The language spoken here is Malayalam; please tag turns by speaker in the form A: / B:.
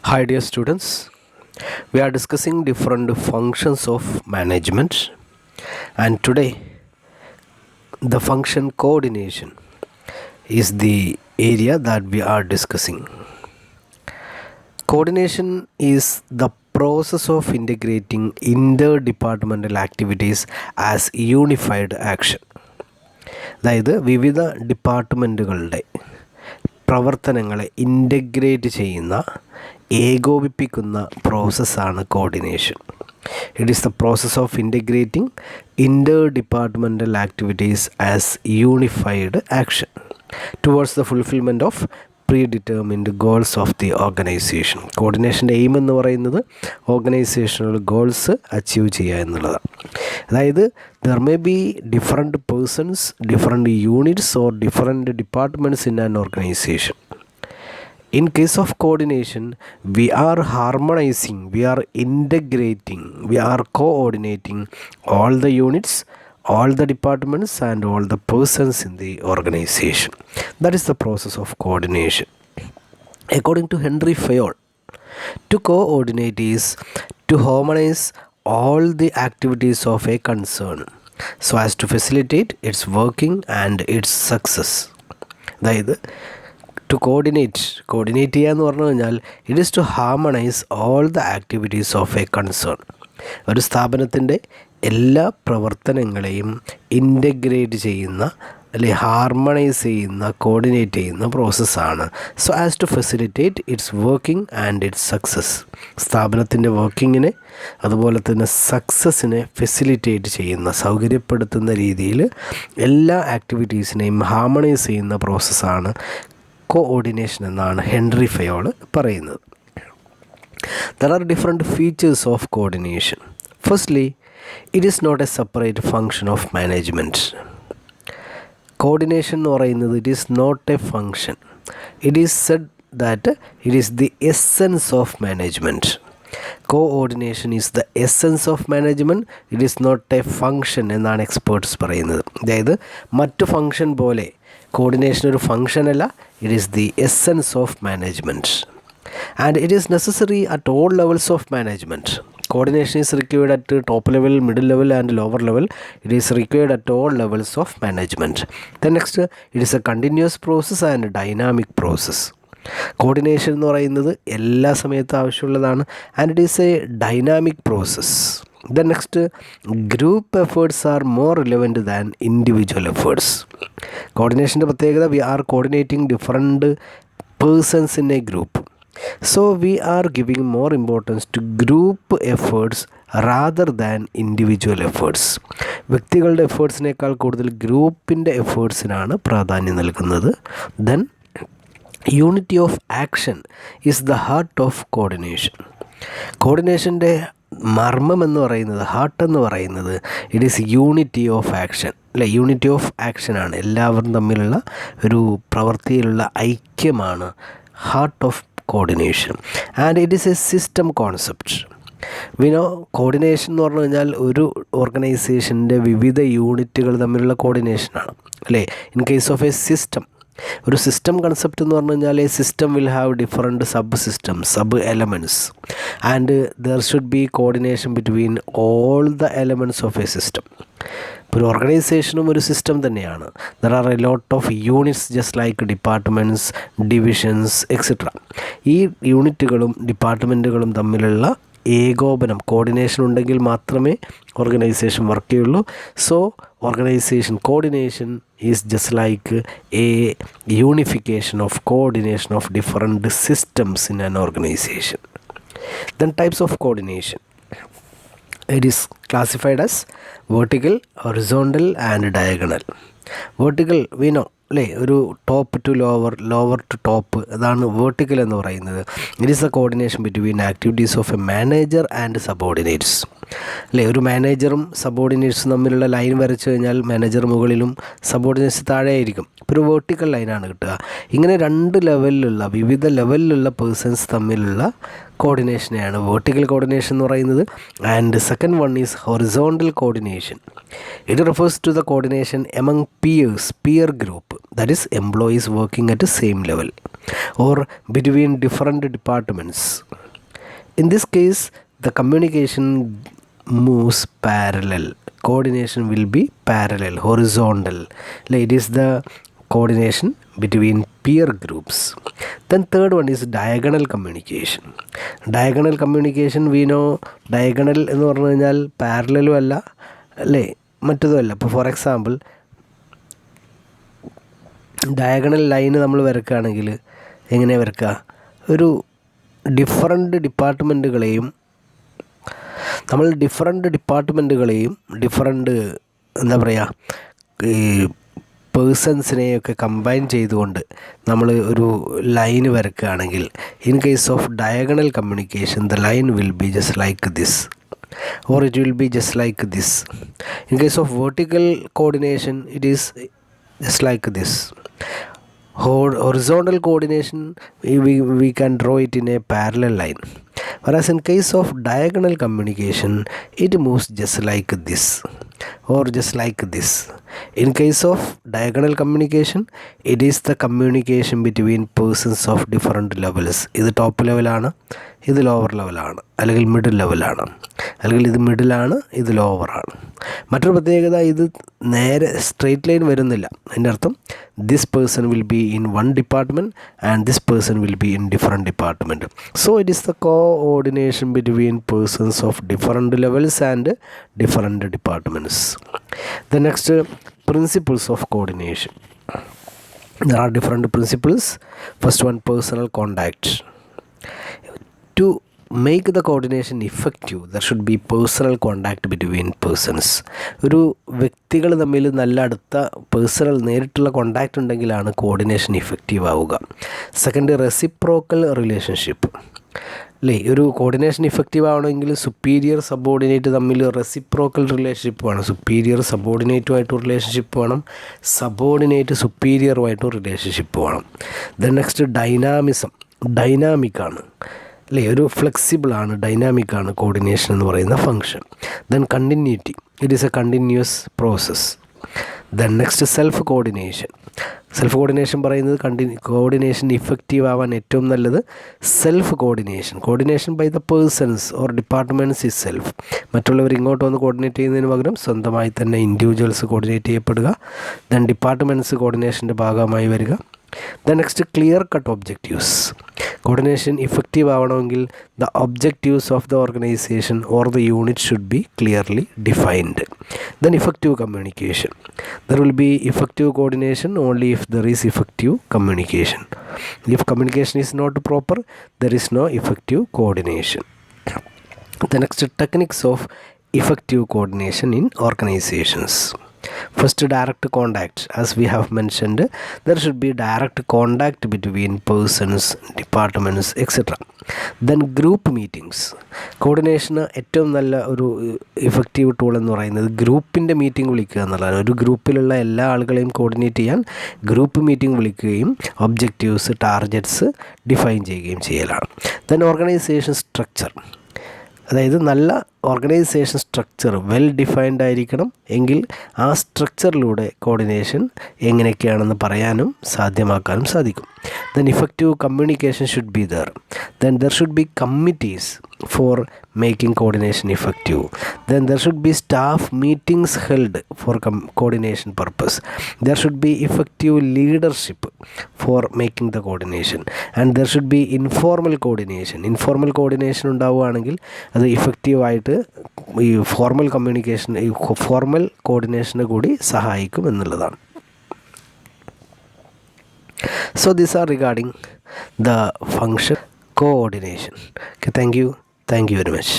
A: Hi dear students, we are discussing different functions of management, and today the function coordination is the area that we are discussing. Coordination is the process of integrating interdepartmental activities as unified action. അതായത് വിവിധ ഡിപ്പാർട്ട്മെൻറ്റുകളുടെ പ്രവർത്തനങ്ങളെ ഇൻ്റഗ്രേറ്റ് ചെയ്യുന്ന ഏകോപിപ്പിക്കുന്ന പ്രോസസ്സാണ് coordination. It is the process of integrating interdepartmental activities as unified action towards the fulfilment of predetermined goals of the organisation. കോർഡിനേഷൻ്റെ എയിം എന്ന് പറയുന്നത് ഓർഗനൈസേഷണൽ ഗോൾസ് അച്ചീവ് ചെയ്യുക എന്നുള്ളതാണ്. അതായത് there may be different persons, different units or different departments in an organisation. In case of coordination, we are harmonizing, we are integrating, we are coordinating all the units, all the departments and all the persons in the organization. That is the process of coordination. According to Henry Fayol, to coordinate is to harmonize all the activities of a concern so as to facilitate its working and its success. അതായത് ടു കോർഡിനേറ്റ് ചെയ്യുക എന്ന് പറഞ്ഞു കഴിഞ്ഞാൽ it is to harmonise all the activities of a concern. ഒരു സ്ഥാപനത്തിൻ്റെ എല്ലാ പ്രവർത്തനങ്ങളെയും ഇൻ്റഗ്രേറ്റ് ചെയ്യുന്ന അല്ലെങ്കിൽ ഹാർമണൈസ് ചെയ്യുന്ന കോർഡിനേറ്റ് ചെയ്യുന്ന പ്രോസസ്സാണ് so as to facilitate its working and its success. സ്ഥാപനത്തിൻ്റെ വർക്കിങ്ങിനെ അതുപോലെ തന്നെ സക്സസ്സിനെ ഫെസിലിറ്റേറ്റ് ചെയ്യുന്ന, സൗകര്യപ്പെടുത്തുന്ന രീതിയിൽ എല്ലാ ആക്ടിവിറ്റീസിനെയും ഹാർമണൈസ് ചെയ്യുന്ന പ്രോസസ്സാണ് കോഓർഡിനേഷൻ എന്നാണ് ഹെൻറി ഫയോൾ പറയുന്നത്. There are different features of coordination. Firstly, it is not a separate function of management. Coordination എന്ന് പറയുന്നത് it is not a function. It is said that it is the essence of management. Coordination is the essence of management. It is not a function എന്നാണ് എക്സ്പേർട്സ് പറയുന്നത്. അതായത് മറ്റു ഫങ്ഷൻ പോലെ കോർഡിനേഷൻ ഒരു ഫങ്ഷൻ അല്ല, it is the essence of management and it is necessary at all levels of management. Coordination is required at top level, middle level and lower level. It is required at all levels of management. Then next, it is a continuous process and dynamic process. Coordination എന്ന് പറയുന്നത് എല്ലാ സമയത്തും ആവശ്യമുള്ളതാണ് and it is a dynamic process. Then next, group efforts are more relevant than individual efforts. കോർഡിനേഷൻ്റെ പ്രത്യേകത, we are coordinating different persons in a group. So we are giving more importance to group efforts rather than individual efforts. വ്യക്തികളുടെ എഫേർട്സിനേക്കാൾ കൂടുതൽ ഗ്രൂപ്പിൻ്റെ എഫേർട്സിനാണ് പ്രാധാന്യം നൽകുന്നത്. Then unity of action is the heart of coordination. കോർഡിനേഷൻ്റെ മർമ്മം എന്ന് പറയുന്നത്, ഹാർട്ട് എന്ന് പറയുന്നത് it is unity of action അല്ലേ. യൂണിറ്റി ഓഫ് ആക്ഷനാണ്, എല്ലാവരും തമ്മിലുള്ള ഒരു പ്രവൃത്തിയിലുള്ള ഐക്യമാണ് heart of coordination. And it is a system concept. വിനോ കോർഡിനേഷൻ എന്ന് പറഞ്ഞു കഴിഞ്ഞാൽ ഒരു ഓർഗനൈസേഷൻ്റെ വിവിധ യൂണിറ്റുകൾ തമ്മിലുള്ള കോർഡിനേഷനാണ് അല്ലേ. In case of A system, ഒരു സിസ്റ്റം കൺസെപ്റ്റ് എന്ന് പറഞ്ഞു കഴിഞ്ഞാൽ A system will have different sub systems, sub elements and there should be coordination between all the elements of A system. ഇപ്പോൾ ഒരു ഓർഗനൈസേഷനും ഒരു സിസ്റ്റം തന്നെയാണ്. There are a lot of units just like departments, divisions etcetera. ഈ യൂണിറ്റുകളും ഡിപ്പാർട്ട്മെൻറ്റുകളും തമ്മിലുള്ള ഏകോപനം, കോർഡിനേഷൻ ഉണ്ടെങ്കിൽ മാത്രമേ ഓർഗനൈസേഷൻ വർക്ക് ചെയ്യുള്ളൂ. So organisation coordination is just like A unification of coordination of different systems in an organisation. Then types of coordination. It is classified as vertical, horizontal and diagonal. Vertical we know അല്ലേ, ഒരു top to lower, lower to top, അതാണ് വെർട്ടിക്കൽ എന്ന് പറയുന്നത്. It is a coordination between activities of a manager and subordinates. അല്ലേ? ഒരു മാനേജറും സബോർഡിനേറ്റ്സും തമ്മിലുള്ള ലൈൻ വരച്ചു കഴിഞ്ഞാൽ മാനേജർ മുകളിലും സബോർഡിനേറ്റ്സ് താഴെയായിരിക്കും. ഇപ്പോൾ ഒരു വേർട്ടിക്കൽ ലൈനാണ് കിട്ടുക. ഇങ്ങനെ വിവിധ ലെവലിലുള്ള പേഴ്സൺസ് തമ്മിലുള്ള കോർഡിനേഷനെയാണ് വേർട്ടിക്കൽ കോർഡിനേഷൻ എന്ന് പറയുന്നത്. And second one is horizontal coordination. It refers to the coordination among peer group, that is employees working at the same level or between different departments. In this case, the communication moves parallel. Coordination will be parallel, horizontal. It is the coordination between peer groups. Then third one is diagonal communication. Diagonal communication, we know diagonal എന്ന് പറഞ്ഞു കഴിഞ്ഞാൽ പാരലലും അല്ല, അല്ലേ, മറ്റതും അല്ല. ഇപ്പോൾ ഫോർ എക്സാമ്പിൾ ഡയഗണൽ ലൈന് നമ്മൾ വരക്കുകയാണെങ്കിൽ എങ്ങനെ വരക്കുക? ഒരു ഡിഫറൻറ്റ് ഡിപ്പാർട്ട്മെൻറ്റുകളെയും ഡിഫറൻറ്റ് എന്താ പറയുക, ഈ പേഴ്സൺസിനെയൊക്കെ കമ്പൈൻ ചെയ്തുകൊണ്ട് നമ്മൾ ഒരു ലൈന് വരക്കുകയാണെങ്കിൽ, in case of diagonal communication the line will be just like this or it will be just like this. In case of vertical coordination, it is just like this. Horizontal coordination, we can draw it in a parallel line, whereas in case of diagonal communication, it moves just like this or just like this. In case of diagonal communication, it is the communication between persons of different levels. ഇത് ടോപ്പ് ലെവലാണ്, ഇത് ലോവർ ലെവലാണ്, അല്ലെങ്കിൽ മിഡിൽ ലെവലാണ്, അല്ലെങ്കിൽ ഇത് മിഡിലാണ്, ഇത് ലോവറാണ്. മറ്റൊരു പ്രത്യേകത, ഇത് നേരെ സ്ട്രെയിറ്റ് ലൈൻ വരുന്നില്ല. അതിൻ്റെ അർത്ഥം this person will be in one department and this person will be in different department. So it is the coordination between persons of different levels and different departments. The next, principles of coordination. There are different principles. First one, personal contact. To make the coordination effective, there should be personal contact between persons. ഒരു വ്യക്തികൾ തമ്മിൽ നല്ല അടുത്ത പേഴ്സണൽ നേരിട്ടുള്ള കോണ്ടാക്റ്റ് ഉണ്ടെങ്കിലാണ് കോർഡിനേഷൻ ഇഫക്റ്റീവ് ആവുക. Second, reciprocal relationship. അല്ലേ, ഒരു കോർഡിനേഷൻ ഇഫക്റ്റീവ് ആവണമെങ്കിൽ സുപ്പീരിയർ സബോർഡിനേറ്റ് തമ്മിൽ റെസിപ്രോക്കൽ റിലേഷൻഷിപ്പ് വേണം. സുപ്പീരിയർ സബോർഡിനേറ്റുമായിട്ടും റിലേഷൻഷിപ്പ് വേണം, സബോർഡിനേറ്റ് സുപ്പീരിയറുമായിട്ടും റിലേഷൻഷിപ്പ് വേണം. ദെൻ നെക്സ്റ്റ്, ഡൈനാമിക്കാണ്, അല്ലേ, ഒരു ഫ്ലെക്സിബിളാണ്, ഡൈനാമിക്കാണ് കോർഡിനേഷൻ എന്ന് പറയുന്ന function. Then continuity, it is a continuous process. Then next, self coordination പറയുന്നത് കോർഡിനേഷൻ ഇഫക്റ്റീവ് ആവാൻ ഏറ്റവും നല്ലത് self coordination by the persons or departments is self. മറ്റുള്ളവർ ഇങ്ങോട്ട് വന്ന് കോർഡിനേറ്റ് ചെയ്യുന്നതിന് പകരം സ്വന്തമായി തന്നെ ഇൻഡിവിജ്വൽസ് കോർഡിനേറ്റ് ചെയ്യപ്പെടുക. ദെൻ ഡിപ്പാർട്ട്മെൻറ്റ്സ് കോർഡിനേഷൻ്റെ ഭാഗമായി വരിക. Then next, clear cut objectives. Coordination effective ആവണമെങ്കിൽ the objectives of the organisation or the unit should be clearly defined. Then effective communication. There will be effective coordination only if there is effective communication. If communication is not proper, there is no effective coordination. The next, techniques of effective coordination in organizations. First, direct contact. As we have mentioned, there should be direct contact between persons, departments, etc. Then group meetings. കോർഡിനേഷന് ഏറ്റവും നല്ല ഒരു ഇഫക്റ്റീവ് ടൂൾ എന്ന് പറയുന്നത് ഗ്രൂപ്പിൻ്റെ മീറ്റിംഗ് വിളിക്കുക എന്നുള്ളതാണ്. ഒരു ഗ്രൂപ്പിലുള്ള എല്ലാ ആളുകളെയും കോർഡിനേറ്റ് ചെയ്യാൻ ഗ്രൂപ്പ് മീറ്റിംഗ് വിളിക്കുകയും ഒബ്ജക്റ്റീവ്സ്, ടാർഗറ്റ്സ് ഡിഫൈൻ ചെയ്യുകയും ചെയ്യലാണ്. Then organisation structure. അതായത് നല്ല ഓർഗനൈസേഷൻ സ്ട്രക്ചർ വെൽ ഡിഫൈൻഡ് ആയിരിക്കണം. എങ്കിൽ ആ സ്ട്രക്ചറിലൂടെ കോർഡിനേഷൻ എങ്ങനെയൊക്കെയാണെന്ന് പറയാനും സാധ്യമാക്കാനും സാധിക്കും. Then effective communication should be there. Then there should be committees for making coordination effective. Then there should be staff meetings held for coordination purpose. There should be effective leadership for making the coordination, and there should be informal coordination ഉണ്ടാവുകയാണെങ്കിൽ അത് ഇഫക്റ്റീവായിട്ട് ഈ ഫോർമൽ കോർഡിനേഷന് കൂടി സഹായിക്കും എന്നുള്ളതാണ്. So these are regarding the function coordination. Okay, thank you very much.